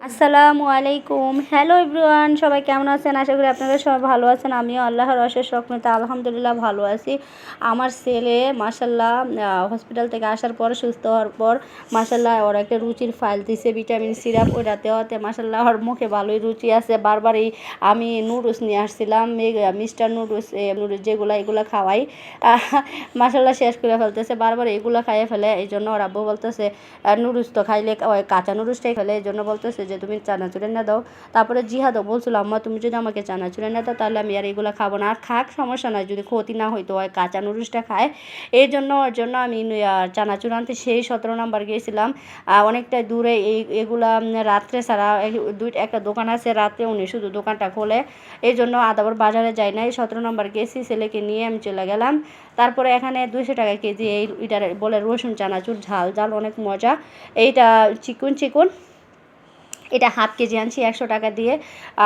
আসসালামু আলাইকুম। Hello everyone, সবাই কেমন আছেন? আশা করি আপনারা সবাই ভালো আছেন। আমিও আল্লাহর অশেষ রহমতে আলহামদুলিল্লাহ ভালো আছি। আমার ছেলে মাশাল্লাহ হসপিটাল থেকে আসার পর সুস্থ হওয়ার পর মাশাল্লাহ ওর একটা রুচির ফাইল দিছে ভিটামিন সিরাপ, ওটা দেওয়াতে মাশাল্লাহ ওর মুখে ভালোই রুচি আছে। বারবারই আমি নুডলস নিয়ে আসছিলাম, মিস্টার নুডলস নুডলস যেগুলো এগুলো খাওয়াই, মাশাল্লাহ শেষ করে ফেলতেছে। বারবার এগুলো খাইয়ে ফেলে, এই জন্য ওর আব্বু বলতেছে নুডলস তো খাইলে ওই কাঁচা নুডলসটাই ফেলে, এই জন্য বলতেছে যে তুমি চানাচুর এনে দাও। তারপরে জিহাদও বলছিল আম্মা তুমি যদি আমাকে চানাচুর এনে দাও তাহলে আমি আর এগুলো খাবো না। আর খাক সমস্যা নয়, যদি ক্ষতি না হইতো হয় কাঁচা নুডলসটা খায়। এই জন্য ওর জন্য আমি চানাচুর আনতে সেই 17 নম্বর গিয়েছিলাম, অনেকটা দূরে। এগুলা রাত্রে ছাড়া একটা দোকান আছে, রাত্রে উনি শুধু দোকানটা খোলে, এই জন্য আদাবর বাজারে যাই নাই। 17 নম্বর গেছি, ছেলেকে নিয়ে আমি চলে গেলাম। তারপরে এখানে 200 টাকা কেজি এটা বলে রসুন চানাচুর, ঝাল ঝাল অনেক মজা। এইটা চিকুন চিকুন, এটা হাফ কেজি আনছি 100 টাকা দিয়ে।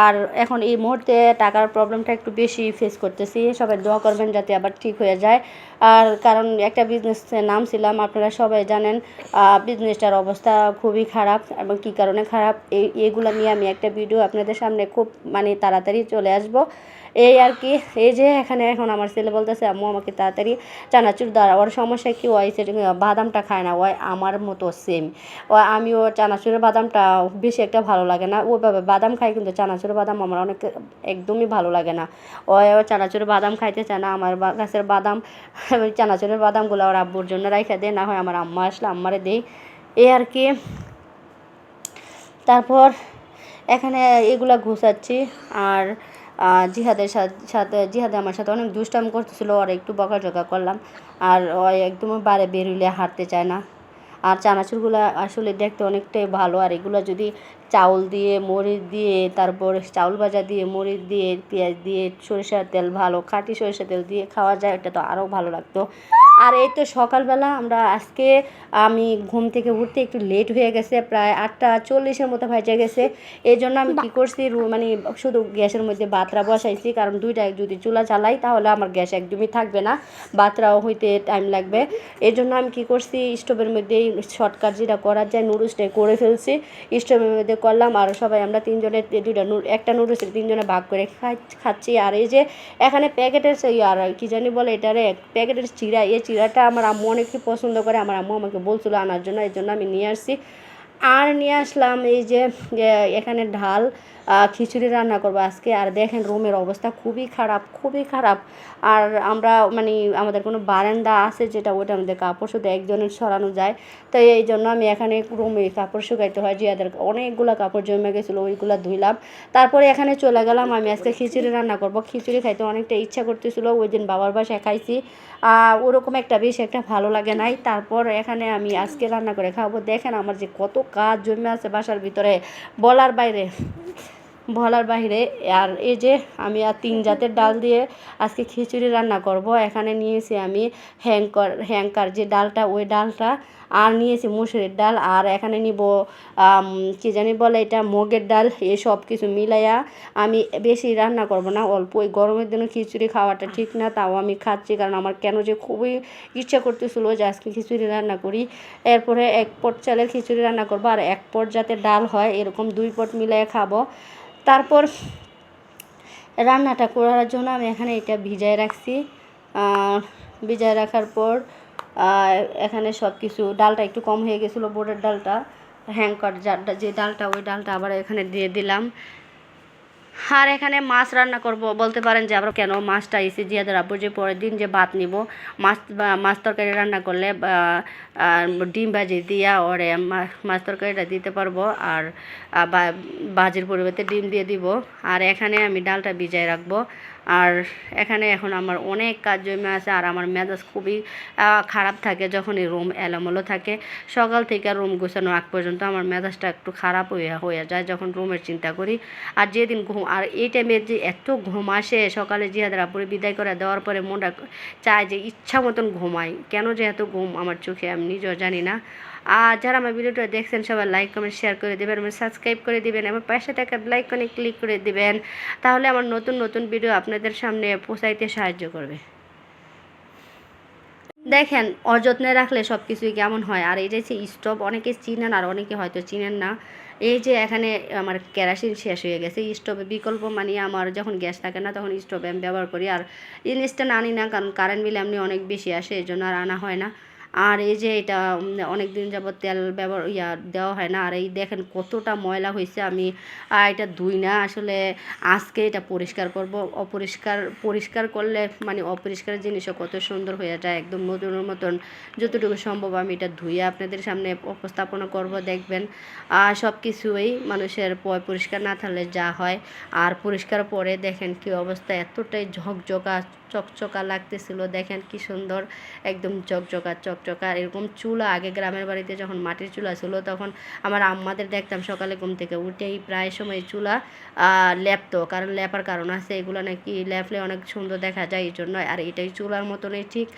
আর এখন এই মুহূর্তে টাকার প্রবলেমটা একটু বেশি ফেস করতেছি, সবাই দোয়া করবেন যাতে আবার ঠিক হয়ে যায়। আর কারণ একটা বিজনেসে নামছিলাম, আপনারা সবাই জানেন বিজনেসটার অবস্থা খুবই খারাপ, এবং কী কারণে খারাপ এইগুলো নিয়ে আমি একটা ভিডিও আপনাদের সামনে খুব তাড়াতাড়ি চলে আসব। এই আর কি। এই যে এখানে এখন আমার ছেলে বলতেছে আম্মু আমাকে তাড়াতাড়ি চানাচুর দ্বারা, ওর সমস্যা কি হয় বাদামটা খায় না, ওই আমার মতো সেম। আমিও চানাচুরের বাদামটা বেশি একটা ভালো লাগে না, ওইভাবে বাদাম খাই, কিন্তু চানাচুরের বাদাম আমার একদমই ভালো লাগে না। ও চানাচুরের বাদাম খাইতে চায় না। আমার গাছের বাদাম চানাচুরের বাদামগুলো ওর আব্বুর জন্য রাইখা দেয়, না হয় আমার আম্মা আসলে আম্মারে দেই, এই আর কি। তারপর এখানে এগুলা ঘুষাচ্ছি। আর জিহাদে আমার সাথে অনেক দুষ্টামি করতেছিল, আর একটু বকাঝকা করলাম। আর ওই একদমই বাইরে বেরোলে হাঁটতে চায় না। আর চানাচুরগুলো আসলে দেখতে অনেকটাই ভালো, আর এগুলো যদি চাউল দিয়ে মরিচ দিয়ে, তারপর চাউল ভাজা দিয়ে মরিচ দিয়ে পেঁয়াজ দিয়ে সরিষার তেল, ভালো খাঁটি সরিষার তেল দিয়ে খাওয়া যায়, এটা তো আরও ভালো লাগতো। আর এই তো সকালবেলা আজকে আমি ঘুম থেকে উঠতে একটু লেট হয়ে গেছে, প্রায় 8:40 মতো ভাজা গেছে। এই জন্য আমি কী করছি, শুধু গ্যাসের মধ্যে ভাতটা বসাইছি, কারণ দুইটা যদি চুলা জ্বালাই তাহলে আমার গ্যাস একদমই থাকবে না, ভাতটাও হইতে টাইম লাগবে। এই জন্য আমি কী করছি, স্টোভের মধ্যেই শর্টকাট যেটা করা যায় নুডলসটাই করে ফেলছি, স্টোভের মধ্যে করলাম। আর সবাই আমরা তিনজনের একটা নুডলসের তিনজনে ভাগ করে খাচ্ছি। আর এই যে এখানে প্যাকেটের আর কী জানি বলে এটারে প্যাকেটের চিড়া, এই চিড়াটা আমার আম্মু অনেকই পছন্দ করে, আমার আম্মু আমাকে বলছিল আনার জন্য, এই জন্য আমি নিয়ে আসছি। আর নিয়ে আসলাম এই যে এখানে ঢাল, খিচুড়ি রান্না করবো আজকে। আর দেখেন রুমের অবস্থা খুবই খারাপ, খুবই খারাপ। আর আমরা আমাদের কোনো বারান্দা আছে যেটা, ওইটা আমাদের কাপড় শুধু একজনের সরানো যায়, তো এই জন্য আমি এখানে রুমে কাপড় শুকাইতে হয়। জিয়াদের অনেকগুলো কাপড় জমে গেছিলো, ওইগুলো ধুইলাম। তারপরে এখানে চলে গেলাম, আমি আজকে খিচুড়ি রান্না করব। খিচুড়ি খাইতে অনেকটা ইচ্ছা করতেছিলো, ওই দিন বাবার বাসায় খাইছি, ওরকম বেশি একটা ভালো লাগে নাই। তারপর এখানে আমি আজকে রান্না করে খাবো। দেখেন আমার যে কত কাজ জমে আছে বাসার ভিতরে, বলার বাইরে বলার বাইরে। আর এই যে আমি 3 জাতের ডাল দিয়ে আজকে খিচুড়ি রান্না করব। এখানে নিয়েছি আমি হ্যাঙ্কার যে ডালটা, ওই ডালটা, আর নিয়েছি মুসুরির ডাল, আর এখানে নিব কী জানি বলে এটা মুগের ডাল। এই সব কিছু মিলাইয়া আমি বেশি রান্না করব না, অল্প। ওই গরমের দিনে খিচুড়ি খাওয়াটা ঠিক না, তাও আমি খাচ্ছি, কারণ আমার কেন যে খুবই ইচ্ছা করতেছিল যে আজকে খিচুড়ি রান্না করি। এরপরে 1 পট চালের খিচুড়ি রান্না করব, আর 1 পট যাতে ডাল হয়, এরকম 2 পট মিলাইয়া খাবো। তারপর রান্নাটা করার জন্য আমি এখানে এটা ভিজায় রাখছি। ভিজায় রাখার পর এখানে সব কিছু, ডালটা একটু কম হয়ে গেছিলো, বোটের ডালটা, হ্যাঙ্কার যে ডালটা, ওই ডালটা আবার এখানে দিয়ে দিলাম। আর এখানে মাছ রান্না করব। বলতে পারেন যে আবার কেন মাছটা এসে জিয়াদের আব্বুর যে পরের দিন যে ভাত নিব, মাছ তরকারি রান্না করলে ডিম ভাজি দিয়া ওরে মাছ তরকারিটা দিতে পারবো, আর ভাজির পরিবর্তে ডিম দিয়ে দিব। আর এখানে আমি ডালটা ভিজায় রাখবো। আর এখানে এখন আমার অনেক কাজ জমে আছে, আর আমার মেজাজ খুবই খারাপ থাকে যখনই রুম এলোমেলো থাকে। সকাল থেকে রুম গোছানো আগ পর্যন্ত আমার মেজাজটা একটু খারাপ হয়ে যায় যখন রুমের চিন্তা করি। আর যেদিন আর এই টাইমে যে এত ঘুম আসে, সকালে জিহাদের আব্বুরে বিদায় করে দেওয়ার পরে মনটা চায় যে ইচ্ছা মতন ঘুমাই, কেন যে এত ঘুম আমার চোখে আমি নিজেও জানি না। আর যারা আমার ভিডিওটা দেখছেন সবাই লাইক কমেন্ট শেয়ার করে দেবেন এবং সাবস্ক্রাইব করে দেবেন, এবং পাশে থাকা বেল আইকনে ক্লিক করে দেবেন, তাহলে আমার নতুন নতুন ভিডিও আপনাদের সামনে পৌঁছাইতে সাহায্য করবে। দেখেন অযত্নে রাখলে সব কিছুই কেমন হয়। আর এটা হচ্ছে স্টোভ, অনেকে চিনেন আর অনেকে হয়তো চিনেন না। এই যে এখানে আমার কেরাসিন শেষ হয়ে গেছে, স্টোভে বিকল্প মানে আমার যখন গ্যাস থাকে না তখন স্টোভে আমি ব্যবহার করি। আর ইনস্ট্যান্ট আনি না, কারণ কারেন্ট বিল এমনি অনেক বেশি আসে, এই জন্য আর আনা হয় না। আর এই যে এটা অনেক দিন যাবত তেল ব্যবহার দেওয়া হয় না। আর এই দেখেন কতটা ময়লা হয়েছে, আমি এটা ধুই না আসলে, আজকে এটা পরিষ্কার করব। পরিষ্কার করলে মানে অপরিষ্কার জিনিসও কত সুন্দর হয়ে যায়, একদম নতুনের মতন। যতটুকু সম্ভব আমি এটা ধুয়ে আপনাদের সামনে উপস্থাপনা করব, দেখবেন সব কিছুই মানুষের পরিষ্কার না থাকলে যা হয়। আর পরিষ্কার পরে দেখেন কি অবস্থা, এতটাই ঝকঝকা চকচকা লাগতেছিল, দেখেন কি সুন্দর, একদম চকচকা। এরকম চুলা আগে গ্রামের বাড়িতে যখন মাটির চুলা ছিল তখন আমার আম্মাদের দেখতাম সকালে ঘুম থেকে উঠেই প্রায় সময় চুলা লেপতো, কারণ লেপার কারণ আছে, এগুলো নাকি লেপলে অনেক সুন্দর দেখা যায় এই জন্য। আর এটাই চুলার মতনই ঠিক।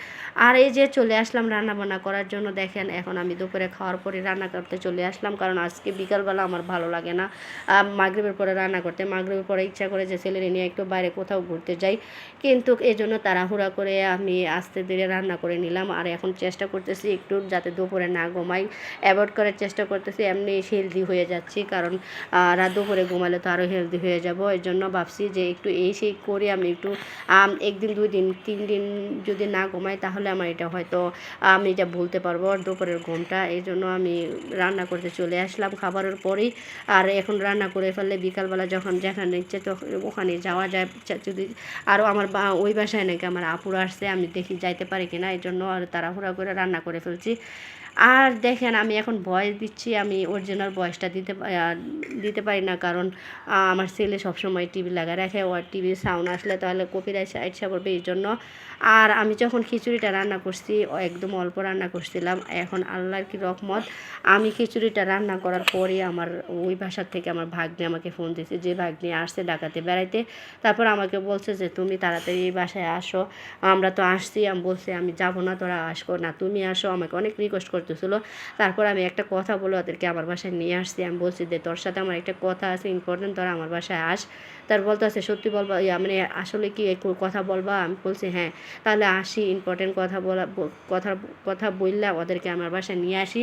আর এই যে চলে আসলাম রান্না বান্না করার জন্য, দেখেন এখন আমি দুপুরে খাওয়ার পরে রান্না করতে চলে আসলাম, কারণ আজকে বিকালবেলা আমার ভালো লাগে না মাগরিবের পরে রান্না করতে। মাগরিবের পরে ইচ্ছা করে যে ছেলেরে নিয়ে একটু বাইরে কোথাও ঘুরতে যাই, কিন্তু এই জন্য তাড়াহুড়া করে আমি আস্তে ধীরে রান্না করে নিলাম। আর এখন চেষ্টা করতেছি একটু যাতে দুপুরে না ঘুমাই, অ্যাভয়েড করার চেষ্টা করতেছি, এমনি হেলদি হয়ে যাচ্ছি, কারণ রাত দুপুরে ঘুমালে তো আরও হেলদি হয়ে যাব। এই জন্য ভাবছি যে একটু এই সেই করে আমি একটু একদিন 2 দিন 3 দিন যদি না ঘুমাই তাহলে আমার এটা হয়তো আমি এটা ভুলতে পারবো দুপুরের ঘুমটা। এই জন্য আমি রান্না করতে চলে আসলাম খাবারের পরেই। আর এখন রান্না করে ফেললে বিকালবেলা যখন যেখানে ইচ্ছে তো ওখানে যাওয়া যায়। যদি আরও আমার ওই বাসায় নাকি আমার আপুরা আসছে, আমি দেখি যাইতে পারি কিনা, এই জন্য আর তাড়াহুড়া করে রান্না করে ফেলছি। আর দেখেন আমি এখন ভয়েস দিচ্ছি, আমি অরিজিনাল ভয়েসটা দিতে পারি না, কারণ আমার ছেলে সবসময় টিভি লাগা রাখে, ওর টিভির সাউন্ড আসলে তাহলে কপিরাইট আইসা পড়বে, এই জন্য। আর আমি যখন খিচুড়িটা রান্না করছি একদম অল্প রান্না করছিলাম, এখন আল্লাহর কি রহমত, আমি খিচুড়িটা রান্না করার পরে আমার ওই বাসার থেকে আমার ভাগ্নে আমাকে ফোন দিয়েছে, যে ভাগ্নে আসছে ঢাকাতে বেড়াইতে। তারপর আমাকে বলছে যে তুমি তাড়াতাড়ি এই বাসায় আসো, আমরা তো আসছি। আমি বলছি আমি যাবো না, তোরা আসবো না, তুমি আসো, আমাকে অনেক রিকোয়েস্ট করতেছিলো। তারপর আমি একটা কথা বলে ওদেরকে আমার বাসায় নিয়ে আসছি। আমি বলছি যে তোর সাথে আমার একটা কথা আছে ইম্পর্টেন্ট, তোরা আমার বাসায় আস। তার বলতে আছে সত্যি বলবা, মানে আসলে কি কথা বলবা? আমি বলছি হ্যাঁ, তাহলে আসি, ইম্পর্টেন্ট কথা বললাম ওদেরকে আমার বাসায় নিয়ে আসি।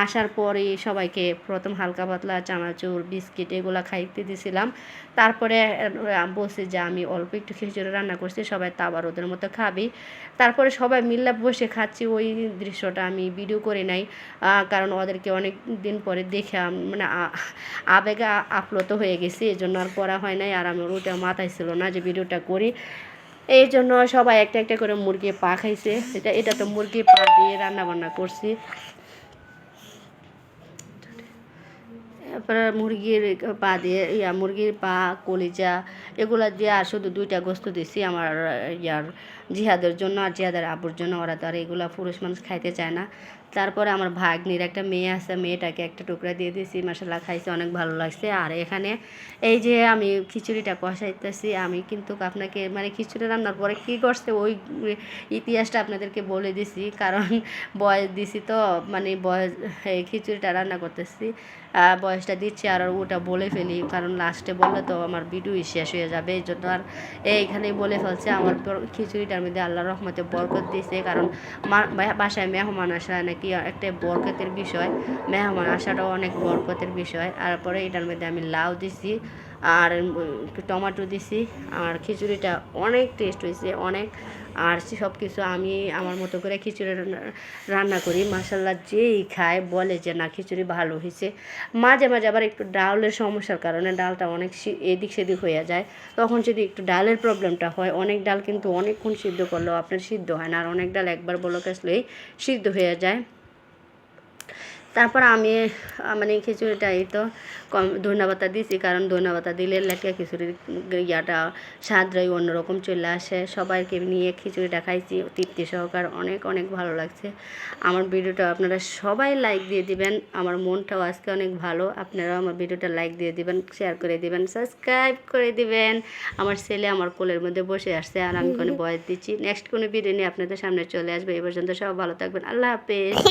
আসার পরে সবাইকে প্রথম হালকা পাতলা চানাচুর বিস্কিট এগুলো খাইতে দিয়েছিলাম। তারপরে বলছি যে আমি অল্প একটু খিচুড়ি রান্না করছি, সবাই তা আবার ওদের মতো খাবি। তারপরে সবাই মিল্লা বসে খাচ্ছি, ওই দৃশ্যটা আমি ভিডিও করে নাই, কারণ ওদেরকে অনেক দিন পরে দেখে মানে আবেগে আপ্লুত হয়ে গেছি, এই জন্য আর করা হয় নাই। আর আমার ওটা মাথায় ছিল না যে ভিডিওটা করি, এই জন্য সবাই একটা একটা করে মুরগির পা খাইছে। এটা তো মুরগির পা দিয়ে রান্না বান্না করছি। তারপরে মুরগির পা কলিজা এগুলো দিয়ে, আর শুধু 2টা গোস্ত দিছি আমার জিহাদের জন্য আর জিহাদের আব্বুর জন্য, ওরা তো আর এগুলো পুরুষ মানুষ খাইতে চায় না। তারপরে আমার ভাগ্নির একটা মেয়ে আছে, মেয়েটাকে একটা টুকরা দিয়ে দিয়েছি, মাসাল্লাহ খাইছে, অনেক ভালো লাগছে। আর এখানে এই যে আমি খিচুড়িটা কষাইতেছি, আমি কিন্তু আপনাকে মানে খিচুড়ি রান্নার পরে কী করছে ওই ইতিহাসটা আপনাদেরকে বলে দিছি, কারণ বয়স দিছি তো, মানে খিচুড়িটা রান্না করতেছি বয়সটা দিচ্ছি আর ওটা বলে ফেলি, কারণ লাস্টে বললে তো আমার ভিডিওই শেষ হয়ে যাবে, এই জন্য আর এইখানেই বলে ফেলছে। আমার খিচুড়িটার মধ্যে আল্লাহর রহমতে বরকত দিয়েছে, কারণ বাসায় মেহমান আসা নাকি একটা বরকতের বিষয়, মেহমান আসাটাও অনেক বরকতের বিষয়। আর পরে এটার মধ্যে আমি লাউ দিছি আর টমেটো দিছি, আর খিচুড়িটা অনেক টেস্ট হয়েছে অনেক। আর সব কিছু আমি আমার মতো করে খিচুড়ি রান্না করি, মাসাল্লাহ যেই খায় বলে যে না খিচুড়ি ভালো হয়েছে। মাঝে মাঝে আবার একটু ডালের সমস্যার কারণে ডালটা অনেক এদিক সেদিক হয়ে যায়, তখন যদি একটু ডালের প্রবলেমটা হয়, অনেক ডাল কিন্তু অনেকক্ষণ সিদ্ধ করলেও আপনার সিদ্ধ হয় না, আর অনেক ডাল একবার বলক আসলেই সিদ্ধ হয়ে যায়। তারপর আমি মানে খিচুড়িটা এই তো ধনেপাতা দিয়েছি, কারণ ধনেপাতা দিলে লেখা খিচুড়ির স্বাদটাই অন্যরকম চলে আসে। সবাইকে নিয়ে খিচুড়িটা খাইছি তৃপ্তি সহকার, অনেক অনেক ভালো লাগছে। আমার ভিডিওটা আপনারা সবাই লাইক দিয়ে দিবেন, আমার মনটাও আজকে অনেক ভালো, আপনারাও আমার ভিডিওটা লাইক দিয়ে দিবেন, শেয়ার করে দিবেন, সাবস্ক্রাইব করে দিবেন। আমার ছেলে আমার কোলের মধ্যে বসে আসছে আর আমি কোনো ভয়েস দিচ্ছি। নেক্সট কোনো ভিডিও নিয়ে আপনাদের সামনে চলে আসবে। এই পর্যন্ত সব ভালো থাকবেন, আল্লাহ হাফেজ।